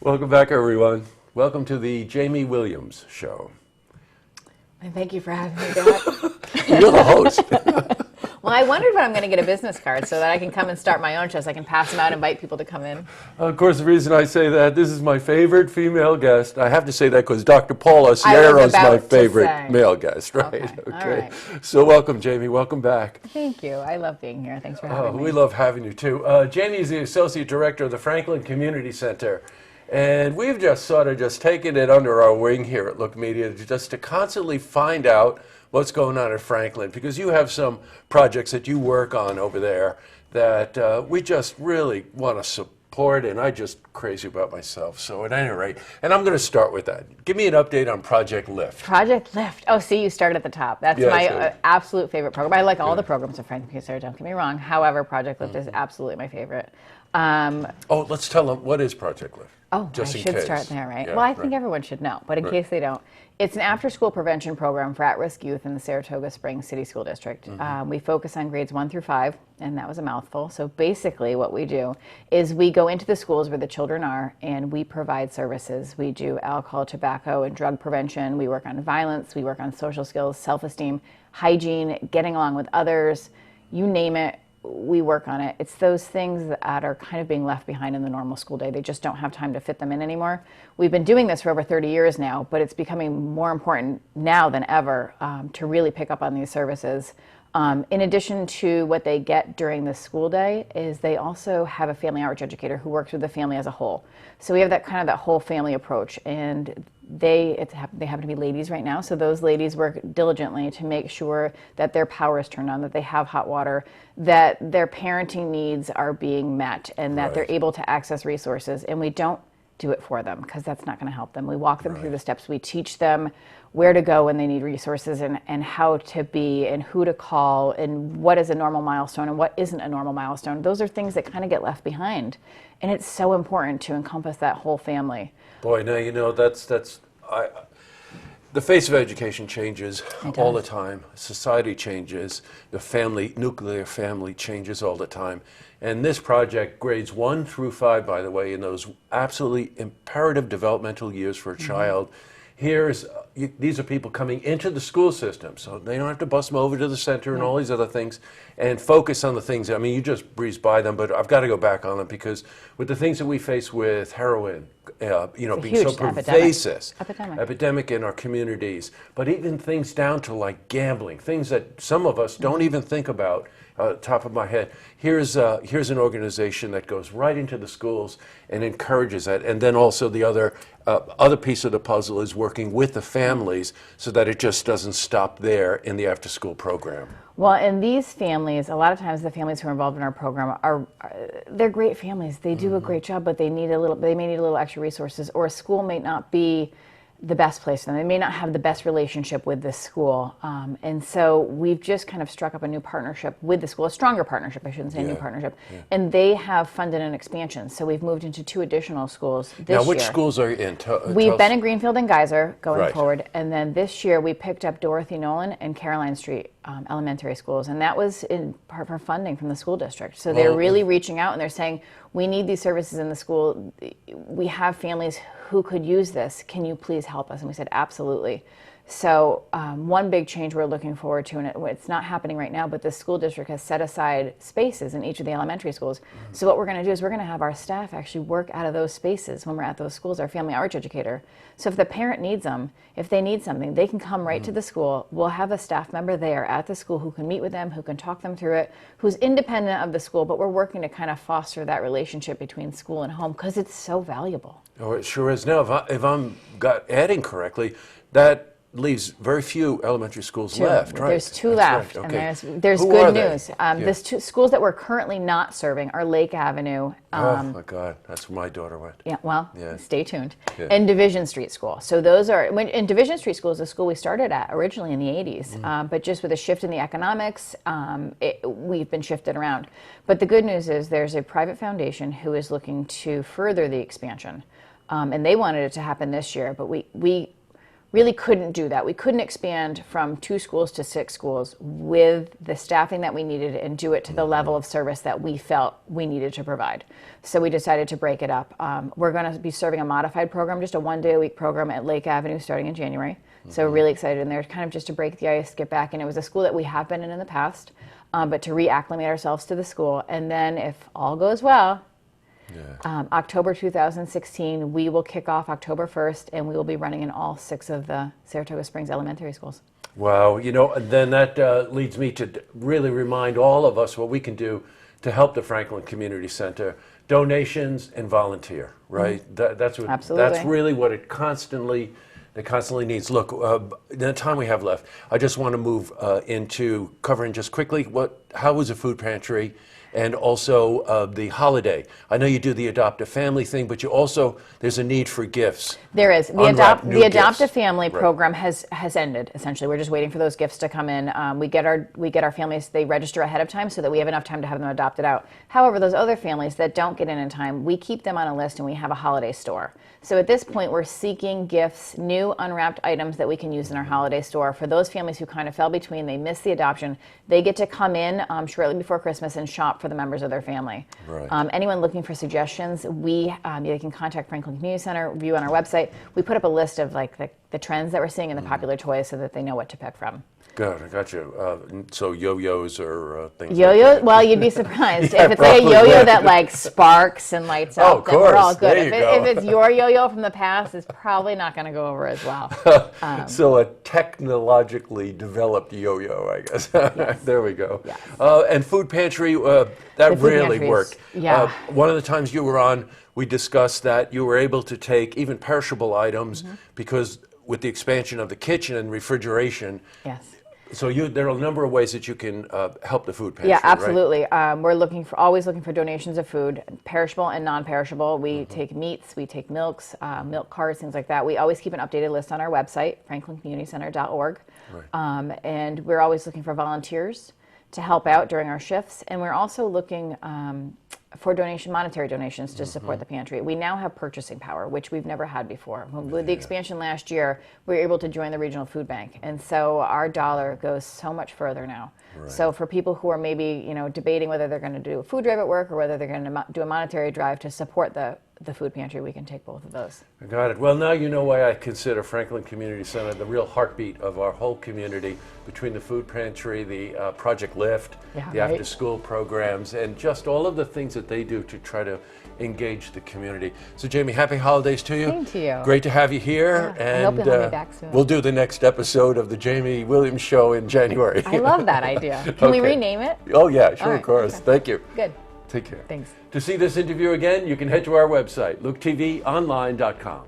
Welcome back, everyone. Welcome to the Jamie Williams Show. And thank you for having me back. You're the host. Well, I wondered when I'm going to get a business card so that I can come and start my own show, so I can pass them out and invite people to come in. Of course, the reason I say that, this is my favorite female guest. I have to say that because Dr. Paula Sierra is my favorite male guest, right? Okay. All right. So welcome, Jamie. Welcome back. Thank you. I love being here. Thanks for having me. We love having you, too. Jamie is the Associate Director of the Franklin Community Center. And we've just sort of just taken it under our wing here at Look Media just to constantly find out what's going on at Franklin, because you have some projects that you work on over there that we just really want to support, and I'm just crazy about myself. So at any rate, and I'm going to start with that. Give me an update on Project Lift. Project Lift. Oh, see, you started at the top. That's my absolute favorite program. I like all the programs of Franklin Community Center, don't get me wrong. However, Project Lift is absolutely my favorite. Let's tell them, what is Project Lift? Oh, just I should case. start there, right? Yeah, well, I think everyone should know, but in case they don't, it's an after-school prevention program for at-risk youth in the Saratoga Springs City School District. We focus on grades 1 through 5, and that was a mouthful. So basically what we do is we go into the schools where the children are, and we provide services. We do alcohol, tobacco, and drug prevention. We work on violence. We work on social skills, self-esteem, hygiene, getting along with others, you name it. We work on it. It's those things that are kind of being left behind in the normal school day. They just don't have time to fit them in anymore. We've been doing this for over 30 years now, but it's becoming more important now than ever to really pick up on these services. In addition to what they get during the school day, is they also have a family outreach educator who works with the family as a whole. So we have that whole family approach, and they happen to be ladies right now, so those ladies work diligently to make sure that their power is turned on, that they have hot water, that their parenting needs are being met, and that they're able to access resources. And we don't do it for them, because that's not going to help them. We walk them through the steps. We teach them where to go when they need resources, and how to be, and who to call, and what is a normal milestone and what isn't a normal milestone. Those are things that kind of get left behind, and it's so important to encompass that whole family. Boy, now you know the face of education changes all the time. Society changes. The nuclear family changes all the time. And this project, grades 1 through 5, by the way, in those absolutely imperative developmental years for a child, these are people coming into the school system, so they don't have to bus them over to the center and all these other things, and focus on the things. I mean, you just breezed by them, but I've got to go back on them, because with the things that we face with heroin, being so pervasive, epidemic in our communities, but even things down to like gambling, things that some of us don't even think about. Top of my head, here's an organization that goes right into the schools and encourages that, and then also the other piece of the puzzle is working with the families so that it just doesn't stop there in the after-school program. Well, in these families, a lot of times the families who are involved in our program they're great families. They do a great job, but they may need a little extra resources, or a school may not be the best place for them. They may not have the best relationship with this school. And so we've just kind of struck up a new partnership with the school, a stronger partnership, I shouldn't say new partnership. And they have funded an expansion. So we've moved into 2 additional schools this year. Now, which schools are you in? We've been in Greenfield and Geyser going forward. And then this year we picked up Dorothy Nolan and Caroline Street elementary schools. And that was in part for funding from the school district. So they're really reaching out and they're saying, we need these services in the school. We have families who could use this. Can you please help us? And we said, absolutely. So one big change we're looking forward to, and it's not happening right now, but the school district has set aside spaces in each of the elementary schools. So what we're going to do is we're going to have our staff actually work out of those spaces when we're at those schools, our family outreach educator. So if the parent needs them, if they need something, they can come right to the school. We'll have a staff member there at the school who can meet with them, who can talk them through it, who's independent of the school, but we're working to kind of foster that relationship between school and home, because it's so valuable. Oh, it sure is. Now, if I'm adding correctly, that leaves very few elementary schools left, right? There's 2 left, right. Okay. And there's Who good are news. they? There's 2 schools that we're currently not serving are Lake Avenue. Oh my God, that's where my daughter went. Yeah, well, stay tuned. Yeah. And Division Street School. So those are, and Division Street School is a school we started at originally in the 80s, but just with a shift in the economics, we've been shifted around. But the good news is there's a private foundation who is looking to further the expansion. And they wanted it to happen this year, but really couldn't do that. We couldn't expand from 2 schools to 6 schools with the staffing that we needed and do it to the level of service that we felt we needed to provide. So we decided to break it up. We're going to be serving a modified program, just a 1-day-a-week program at Lake Avenue starting in January. So really excited. And they're kind of just to break the ice, get back. And it was a school that we have been in the past, but to reacclimate ourselves to the school. And then if all goes well, October 2016, we will kick off October 1st, and we will be running in all 6 of the Saratoga Springs elementary schools. Wow, then that leads me to really remind all of us what we can do to help the Franklin Community Center. Donations and volunteer, right? That's what. Absolutely. That's really what it constantly needs. Look, the time we have left, I just want to move into covering just quickly how was the food pantry, and also the holiday. I know you do the Adopt a Family thing, but there's a need for gifts. There is. The Adopt a Family Right. program has ended, essentially. We're just waiting for those gifts to come in. We get our families, they register ahead of time so that we have enough time to have them adopted out. However, those other families that don't get in time, we keep them on a list and we have a holiday store. So at this point, we're seeking gifts, new unwrapped items that we can use in our holiday store. For those families who kind of fell between, they missed the adoption, they get to come in shortly before Christmas and shop for the members of their family. Right. Anyone looking for suggestions, they can contact Franklin Community Center, view on our website. We put up a list of like the trends that we're seeing in the popular toys so that they know what to pick from. Good, I got you. So yo-yos or things Yo-yo? like that. Well, you'd be surprised. Yeah, if it's like a probably yo-yo would. that like sparks and lights Oh, up, of then we're all course. good. There you go. If it's your yo-yo from the past, it's probably not going to go over as well. So a technologically developed yo-yo, I guess. There we go. Yes. And food pantry, The that food really pantries, worked. yeah. One of the times you were on, we discussed that you were able to take even perishable items because with the expansion of the kitchen and refrigeration. Yes. So there are a number of ways that you can help the food pantry. Yeah, right? absolutely. We're always looking for donations of food, perishable and non-perishable. We take meats, we take milks, milk carts, things like that. We always keep an updated list on our website, franklincommunitycenter.org. Right. And we're always looking for volunteers to help out during our shifts. And we're also looking for monetary donations to support the pantry. We now have purchasing power, which we've never had before. With the expansion last year, we were able to join the regional food bank. And so our dollar goes so much further now. Right. So for people who are maybe debating whether they're going to do a food drive at work or whether they're going to do a monetary drive to support the food pantry, we can take both of those. I got it. Well, now you know why I consider Franklin Community Center the real heartbeat of our whole community, between the food pantry, the Project Lift, Yeah, the right. after-school programs, and just all of the things that they do to try to engage the community. So, Jamie, happy holidays to you. Same to you. Great to have you here. Yeah, I and hope you'll have me back soon. We'll do the next episode of the Jamie Williams Show in January. I love that idea. Can we Okay. rename it? Oh, yeah, sure, All of right, course. okay. Thank you. Good. Take care. Thanks. To see this interview again, you can head to our website, luketvonline.com.